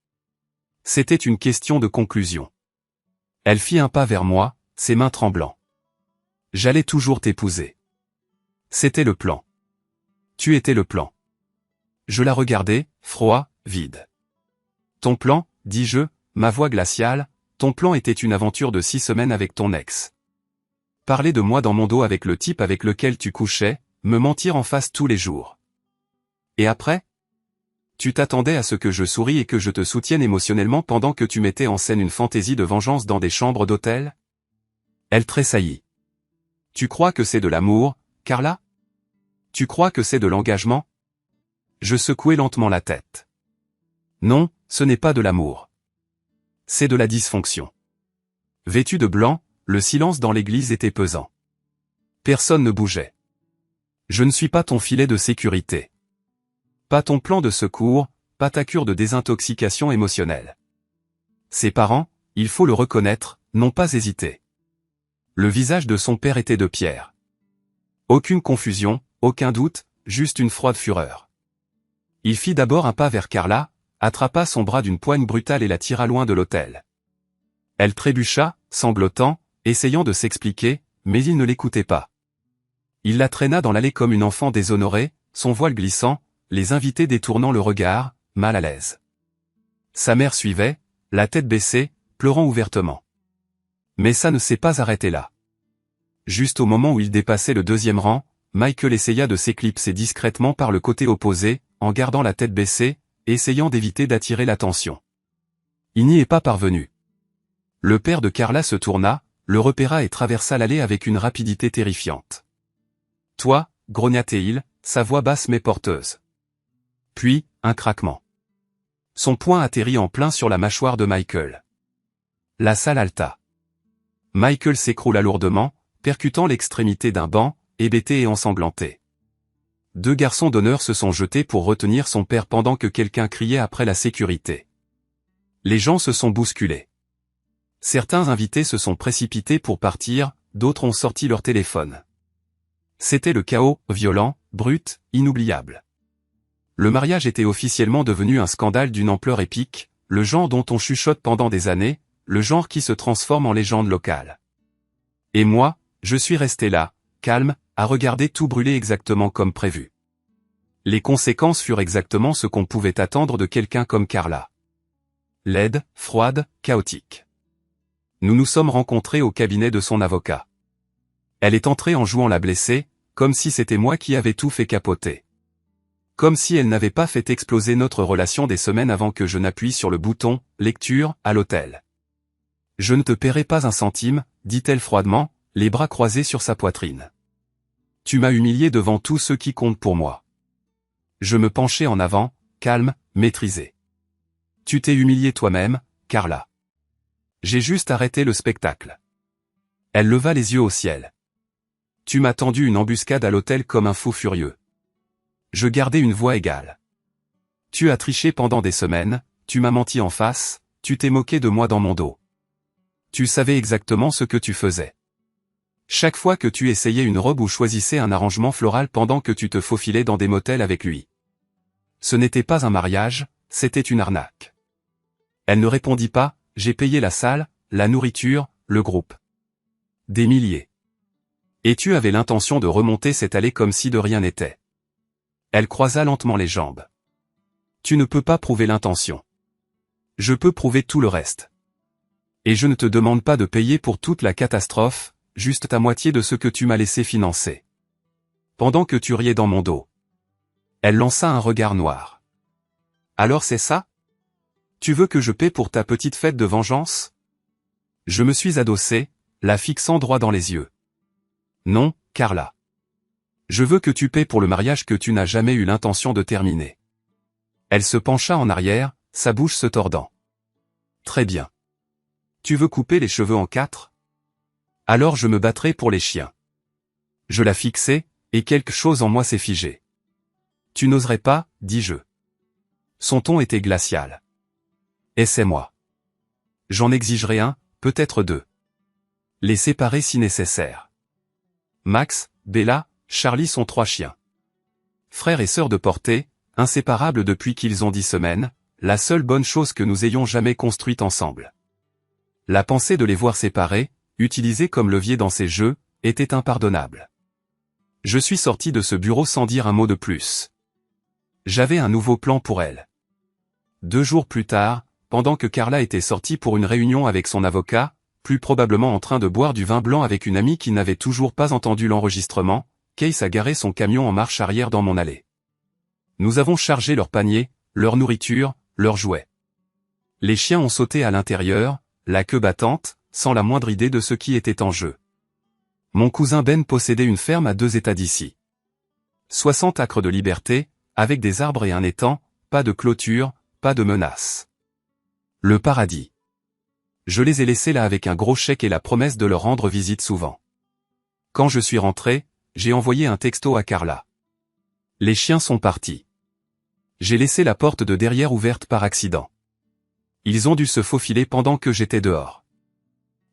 C'était une question de conclusion. Elle fit un pas vers moi, ses mains tremblant. J'allais toujours t'épouser. C'était le plan. Tu étais le plan. Je la regardais, froid, vide. Ton plan, dis-je, ma voix glaciale, ton plan était une aventure de 6 semaines avec ton ex. Parler de moi dans mon dos avec le type avec lequel tu couchais, me mentir en face tous les jours. Et après? Tu t'attendais à ce que je sourie et que je te soutienne émotionnellement pendant que tu mettais en scène une fantaisie de vengeance dans des chambres d'hôtel? Elle tressaillit. Tu crois que c'est de l'amour, Carla? Tu crois que c'est de l'engagement? Je secouai lentement la tête. Non, ce n'est pas de l'amour. C'est de la dysfonction. Vêtu de blanc, le silence dans l'église était pesant. Personne ne bougeait. Je ne suis pas ton filet de sécurité. Pas ton plan de secours, pas ta cure de désintoxication émotionnelle. Ses parents, il faut le reconnaître, n'ont pas hésité. Le visage de son père était de pierre. Aucune confusion, aucun doute, juste une froide fureur. Il fit d'abord un pas vers Carla, attrapa son bras d'une poigne brutale et la tira loin de l'hôtel. Elle trébucha, sanglotant, essayant de s'expliquer, mais il ne l'écoutait pas. Il la traîna dans l'allée comme une enfant déshonorée, son voile glissant, les invités détournant le regard, mal à l'aise. Sa mère suivait, la tête baissée, pleurant ouvertement. Mais ça ne s'est pas arrêté là. Juste au moment où il dépassait le 2e rang, Michael essaya de s'éclipser discrètement par le côté opposé, en gardant la tête baissée, essayant d'éviter d'attirer l'attention. Il n'y est pas parvenu. Le père de Carla se tourna, le repéra et traversa l'allée avec une rapidité terrifiante. « Toi, grogna-t-il, sa voix basse mais porteuse. » Puis, un craquement. Son poing atterrit en plein sur la mâchoire de Michael. La salle haleta. Michael s'écroula lourdement, percutant l'extrémité d'un banc, hébété et ensanglanté. 2 garçons d'honneur se sont jetés pour retenir son père pendant que quelqu'un criait après la sécurité. Les gens se sont bousculés. Certains invités se sont précipités pour partir, d'autres ont sorti leur téléphone. C'était le chaos, violent, brut, inoubliable. Le mariage était officiellement devenu un scandale d'une ampleur épique, le genre dont on chuchote pendant des années, le genre qui se transforme en légende locale. Et moi, je suis resté là, calme, à regarder tout brûler exactement comme prévu. Les conséquences furent exactement ce qu'on pouvait attendre de quelqu'un comme Carla. Laide, froide, chaotique. Nous nous sommes rencontrés au cabinet de son avocat. Elle est entrée en jouant la blessée, comme si c'était moi qui avais tout fait capoter. Comme si elle n'avait pas fait exploser notre relation des semaines avant que je n'appuie sur le bouton « Lecture » à l'hôtel. « Je ne te paierai pas un centime », dit-elle froidement, les bras croisés sur sa poitrine. « Tu m'as humilié devant tous ceux qui comptent pour moi. » Je me penchai en avant, calme, maîtrisé. « Tu t'es humilié toi-même, Carla. » J'ai juste arrêté le spectacle. Elle leva les yeux au ciel. « Tu m'as tendu une embuscade à l'hôtel comme un fou furieux. » Je gardai une voix égale. « Tu as triché pendant des semaines, tu m'as menti en face, tu t'es moqué de moi dans mon dos. Tu savais exactement ce que tu faisais. Chaque fois que tu essayais une robe ou choisissais un arrangement floral pendant que tu te faufilais dans des motels avec lui. Ce n'était pas un mariage, c'était une arnaque. Elle ne répondit pas, j'ai payé la salle, la nourriture, le groupe. Des milliers. Et tu avais l'intention de remonter cette allée comme si de rien n'était. Elle croisa lentement les jambes. Tu ne peux pas prouver l'intention. Je peux prouver tout le reste. Et je ne te demande pas de payer pour toute la catastrophe, juste ta moitié de ce que tu m'as laissé financer. Pendant que tu riais dans mon dos. Elle lança un regard noir. Alors c'est ça? Tu veux que je paie pour ta petite fête de vengeance? Je me suis adossé, la fixant droit dans les yeux. Non, Carla. Je veux que tu paies pour le mariage que tu n'as jamais eu l'intention de terminer. Elle se pencha en arrière, sa bouche se tordant. Très bien. Tu veux couper les cheveux en 4? Alors je me battrai pour les chiens. Je la fixai, et quelque chose en moi s'est figé. Tu n'oserais pas, dis-je. Son ton était glacial. Essaie-moi. J'en exigerai un, peut-être 2. Les séparer si nécessaire. Max, Bella, Charlie sont 3 chiens. Frères et sœurs de portée, inséparables depuis qu'ils ont 10 semaines, la seule bonne chose que nous ayons jamais construite ensemble. La pensée de les voir séparés, utilisés comme levier dans ces jeux, était impardonnable. Je suis sorti de ce bureau sans dire un mot de plus. J'avais un nouveau plan pour elle. 2 jours plus tard, pendant que Carla était sortie pour une réunion avec son avocat, plus probablement en train de boire du vin blanc avec une amie qui n'avait toujours pas entendu l'enregistrement, Case a garé son camion en marche arrière dans mon allée. Nous avons chargé leurs paniers, leur nourriture, leurs jouets. Les chiens ont sauté à l'intérieur, la queue battante, sans la moindre idée de ce qui était en jeu. Mon cousin Ben possédait une ferme à 2 états d'ici. 60 acres de liberté, avec des arbres et un étang, pas de clôture, pas de menace. Le paradis. Je les ai laissés là avec un gros chèque et la promesse de leur rendre visite souvent. Quand je suis rentré, j'ai envoyé un texto à Carla. Les chiens sont partis. J'ai laissé la porte de derrière ouverte par accident. Ils ont dû se faufiler pendant que j'étais dehors.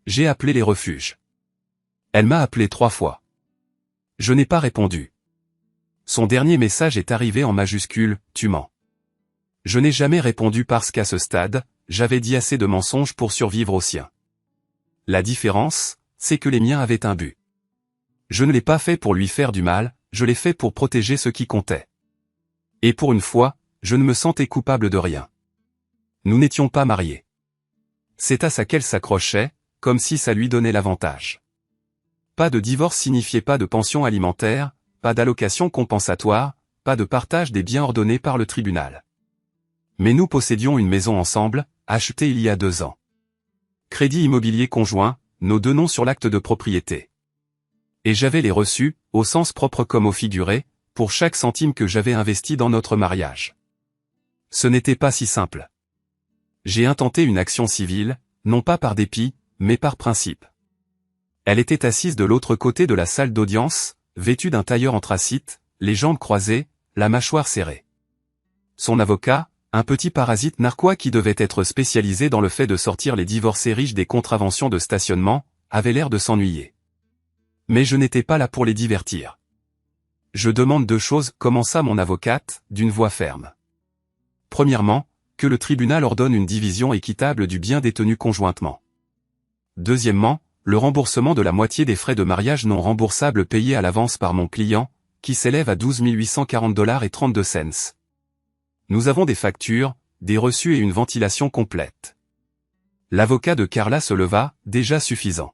J'ai appelé les refuges. Elle m'a appelé 3 fois. Je n'ai pas répondu. Son dernier message est arrivé en majuscule, tu mens. Je n'ai jamais répondu parce qu'à ce stade, j'avais dit assez de mensonges pour survivre aux siens. La différence, c'est que les miens avaient un but. Je ne l'ai pas fait pour lui faire du mal, je l'ai fait pour protéger ce qui comptait. Et pour une fois, je ne me sentais coupable de rien. Nous n'étions pas mariés. C'est à ça qu'elle s'accrochait, comme si ça lui donnait l'avantage. Pas de divorce signifiait pas de pension alimentaire, pas d'allocation compensatoire, pas de partage des biens ordonnés par le tribunal. Mais nous possédions une maison ensemble, achetée il y a 2 ans. Crédit immobilier conjoint, nos 2 noms sur l'acte de propriété. Et j'avais les reçus, au sens propre comme au figuré, pour chaque centime que j'avais investi dans notre mariage. Ce n'était pas si simple. J'ai intenté une action civile, non pas par dépit, mais par principe. Elle était assise de l'autre côté de la salle d'audience, vêtue d'un tailleur anthracite, les jambes croisées, la mâchoire serrée. Son avocat, un petit parasite narquois qui devait être spécialisé dans le fait de sortir les divorcés riches des contraventions de stationnement, avait l'air de s'ennuyer. Mais je n'étais pas là pour les divertir. Je demande 2 choses, commença mon avocate, d'une voix ferme. Premièrement, que le tribunal ordonne une division équitable du bien détenu conjointement. Deuxièmement, le remboursement de la moitié des frais de mariage non remboursables payés à l'avance par mon client, qui s'élève à 12 840 $ et 32 cents. Nous avons des factures, des reçus et une ventilation complète. L'avocat de Carla se leva, déjà suffisant.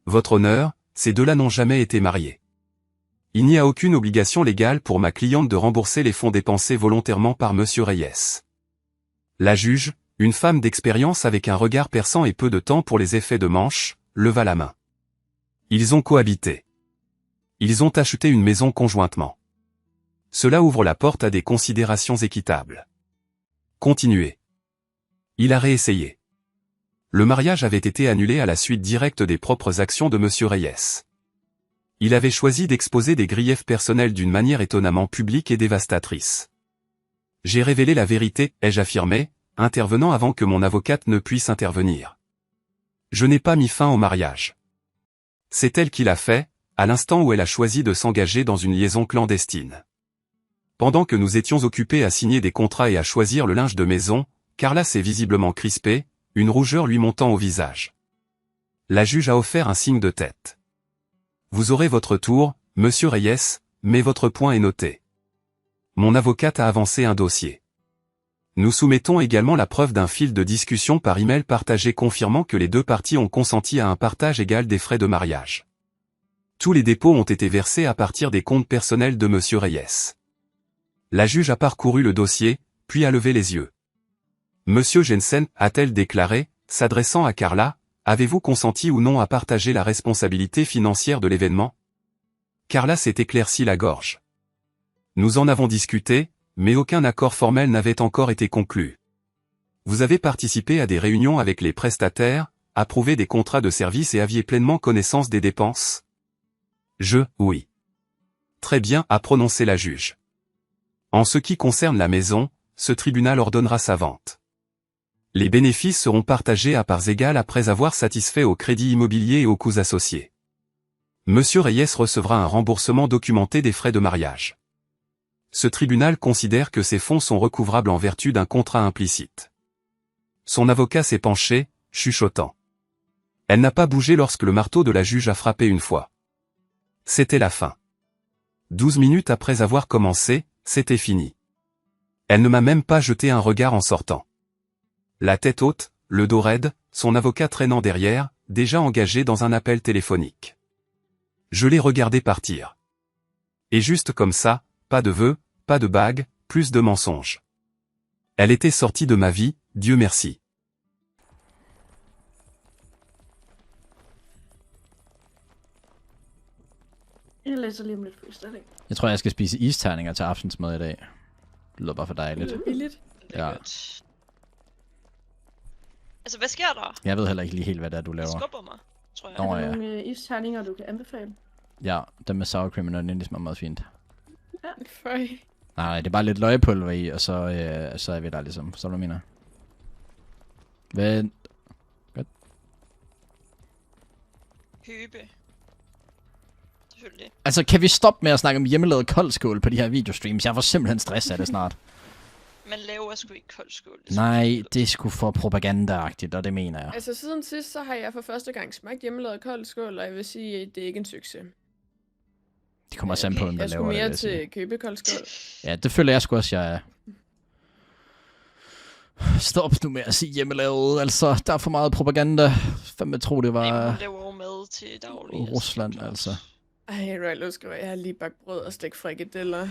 Votre honneur, ces 2-là n'ont jamais été mariés. Il n'y a aucune obligation légale pour ma cliente de rembourser les fonds dépensés volontairement par Monsieur Reyes. La juge, une femme d'expérience avec un regard perçant et peu de temps pour les effets de manche, leva la main. Ils ont cohabité. Ils ont acheté une maison conjointement. Cela ouvre la porte à des considérations équitables. Continuez. Il a réessayé. Le mariage avait été annulé à la suite directe des propres actions de Monsieur Reyes. Il avait choisi d'exposer des griefs personnels d'une manière étonnamment publique et dévastatrice. J'ai révélé la vérité, ai-je affirmé, intervenant avant que mon avocate ne puisse intervenir. Je n'ai pas mis fin au mariage. C'est elle qui l'a fait, à l'instant où elle a choisi de s'engager dans une liaison clandestine. Pendant que nous étions occupés à signer des contrats et à choisir le linge de maison, Carla s'est visiblement crispée, une rougeur lui montant au visage. La juge a offert un signe de tête. Vous aurez votre tour, monsieur Reyes, mais votre point est noté. Mon avocate a avancé un dossier. Nous soumettons également la preuve d'un fil de discussion par email partagé confirmant que les deux parties ont consenti à un partage égal des frais de mariage. Tous les dépôts ont été versés à partir des comptes personnels de monsieur Reyes. La juge a parcouru le dossier, puis a levé les yeux. Monsieur Jensen, a-t-elle déclaré, s'adressant à Carla, avez-vous consenti ou non à partager la responsabilité financière de l'événement? Carla s'est éclairci la gorge. Nous en avons discuté, mais aucun accord formel n'avait encore été conclu. Vous avez participé à des réunions avec les prestataires, approuvé des contrats de service et aviez pleinement connaissance des dépenses? Oui. Très bien, a prononcé la juge. En ce qui concerne la maison, ce tribunal ordonnera sa vente. Les bénéfices seront partagés à parts égales après avoir satisfait au crédit immobilier et aux coûts associés. Monsieur Reyes recevra un remboursement documenté des frais de mariage. Ce tribunal considère que ces fonds sont recouvrables en vertu d'un contrat implicite. Son avocat s'est penché, chuchotant. Elle n'a pas bougé lorsque le marteau de la juge a frappé une fois. C'était la fin. 12 minutes après avoir commencé, c'était fini. Elle ne m'a même pas jeté un regard en sortant. La tête haute, le dos raide, son avocat traînant derrière, déjà engagé dans un appel téléphonique. Je l'ai regardé partir. Et juste comme ça, pas de vœux, pas de bague, plus de mensonges. Elle était sortie de ma vie, Dieu merci. Jeg læser lige om lidt freestyle. Jeg tror, jeg skal spise isterninger til aftensmad i dag. Det lyder bare for dejligt. Det er billigt. Ja. Altså, hvad sker der? Jeg ved heller ikke lige helt, hvad det er, du Du laver. skubber mig, tror jeg. Nå, Er der ja. nogle isterninger, du kan anbefale? Ja, dem med sour cream og onion smager meget fint. Føj. Nej, det er bare lidt løgpulver i, og så er vi der ligesom. Så du mener. Hvad? Godt. Høbe. Selvfølgelig. Altså, kan vi stoppe med at snakke om hjemmelavet koldskål på de her videostreams? Jeg får simpelthen stress af det snart. Man laver sgu ikke koldskål. Nej, det er sgu for propagandaagtigt, og det mener jeg. Altså siden sidst, så har jeg for første gang smagt hjemmelavet kold skål, og jeg vil sige, at det er ikke en succes. Det kommer også an på, hvem der Jeg laver skulle det. mere vil jeg sige. til købekold skål. Ja, det føler jeg sgu også, jeg er. Stop nu med at sige hjemmelavet, altså, der er for meget propaganda. Fandme tro, det Nej, var man laver jo mad til daglig. Rusland, klart. altså. Ej, Royal skriver, jeg har lige bagt brød og stegt frikadeller. Det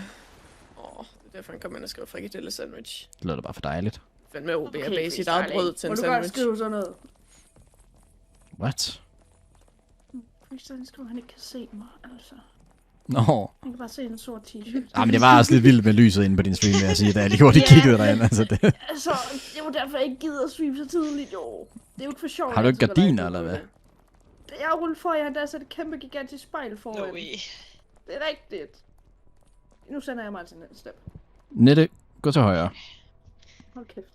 er derfor, han kommer ind og skriver frikadelle sandwich. Det lyder da bare for dejligt. Fandme OB at bage sit eget brød til en Må du godt sandwich. skrive sådan noget? What? Freestyle skriver, han ikke kan se mig, altså. Nå. Han kan bare se en sort t-shirt. Ah, men det var også lidt vildt med lyset inde på din stream, vil jeg sige, da jeg lige hurtigt Ja. kiggede derind. Altså, det. Altså, det var derfor, jeg ikke gider at streame så tidligt, jo. Det er jo ikke for sjovt. Har du ikke altid, når der er gardiner, ikke eller hvad? noget. Jeg har rullet for, jeg har da sat et kæmpe gigantisk spejl foran. No way. Det er rigtigt. Nu sender jeg mig altså en step. Nette, gå til højre. Hold kæft.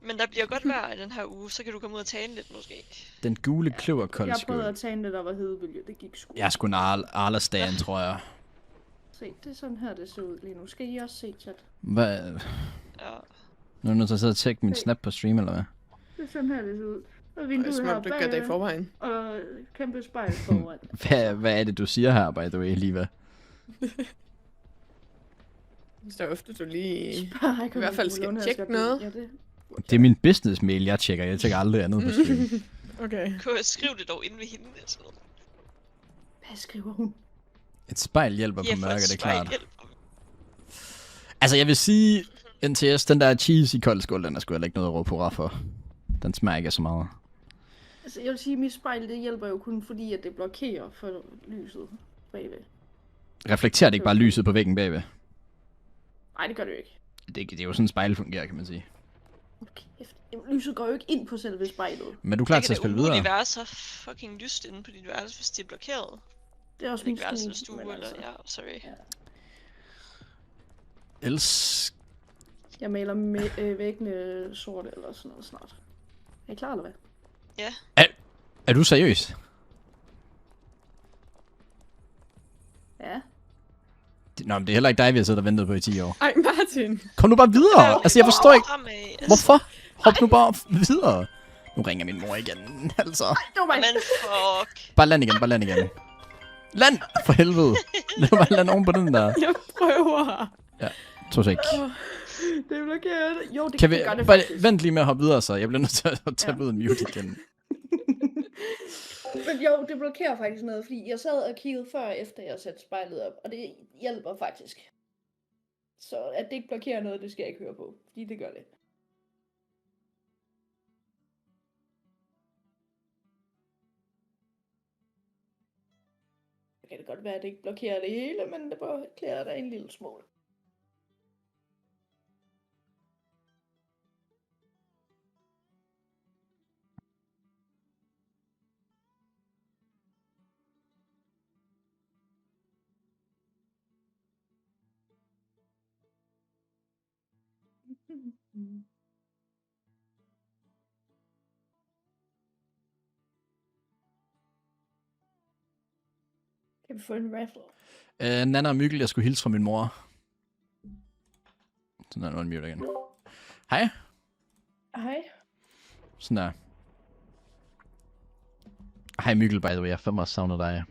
Men der bliver godt vejr i den her uge, så kan du komme ud og tale lidt måske. Den gule kløver Jeg prøvede koldskål. at tage en, der var hedebølge. Det gik sgu. Jeg er sgu en Arla-stan, tror jeg. Se, det er sådan her, det ser ud lige nu. Skal I også se, chat? Hvad? Ja. Nu er du nødt til at sidde og tjekke min snap på stream, eller hvad? Det er sådan her, det ser ud. Og Det er vinduet som her om, du gør det i bagved, forvejen. og kæmpe spejl foran. Hvad er det, du siger her, by the way, Liva? Så ofte du lige... I I hvert fald skal tjekke noget. Ja, det. Det er min business-mail, jeg tjekker. Jeg tjekker aldrig andet på stream. Okay. Skriv det dog inde ved hende. Altså. Hvad skriver hun? Et spejl hjælper på for mørke, et det er klart. spejl hjælper. Altså, jeg vil sige, NTS, den der cheese i koldskål, den er sgu heller ikke noget at råbe hurra for. Den smager ikke så meget. Altså, jeg vil sige, at mit spejl, det hjælper jo kun fordi, at det blokerer for lyset bagved. Reflekterer det ikke bare lyset på væggen bagved? Nej, det gør det jo ikke. Det er jo sådan, spejl fungerer, kan man sige. Okay. Jamen, lyset går jo ikke ind på selve spejlet. Men er du klar til at spille videre? Det kan da umuligt være så fucking lyst inde på dit værelse, hvis det er blokeret. Det er også Det min kan være sådan en stue, stue, men eller... altså. Ja, sorry. Ja. Ellers Jeg maler væggene sorte eller sådan noget snart. Er I klar, eller hvad? Ja. Er du seriøs? Ja. Nå, men det er heller ikke dig, vi har siddet og ventet på i 10 år. Ej, Martin. Kom nu bare videre! Altså, jeg forstår ikke. Fremad, altså. Hvorfor? Hop nu bare videre. Nu ringer min mor igen, altså. Det var mig. Men fuck. Bare land igen, bare land igen. Land! For helvede. Lad mig bare lande oven på den der. Jeg prøver. 2 sek. Det er blokeret. Jo, det Kan vi gør det bare faktisk. vent lige med at hoppe videre, så jeg bliver nødt til at tage ud en mute igen. Men jo, det blokerer faktisk noget, fordi jeg sad og kiggede før, efter jeg satte spejlet op, og det hjælper faktisk. Så at det ikke blokerer noget, det skal jeg ikke høre på, fordi det gør det. Det kan det godt være, at det ikke blokerer det hele, men det blokerer det en lille smule. Kan vi få en raffle? Nana og Mikkel, jeg skulle hilse fra min mor. Sådan der, nu er den mute igen. Hej. Hej. Sådan der. Hej Mikkel, by the way, jeg har fandme også savnet dig.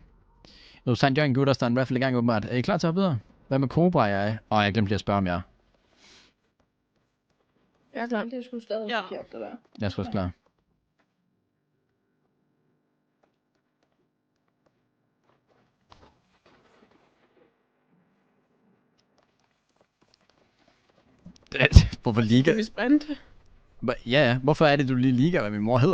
Nu er St. John Gutters, der er en raffle i gang åbenbart. Er I klar til at hoppe videre? Hvad med Cobra, jeg? Jeg glemte lige at spørge om jer. Jeg er klar. Det er sgu stadig Ja. forkert, det der. Jeg er sgu også klar. Hvorfor liga? Skal vi sprinte? Ja, hvorfor er det, du lige liga, hvad min mor hedder?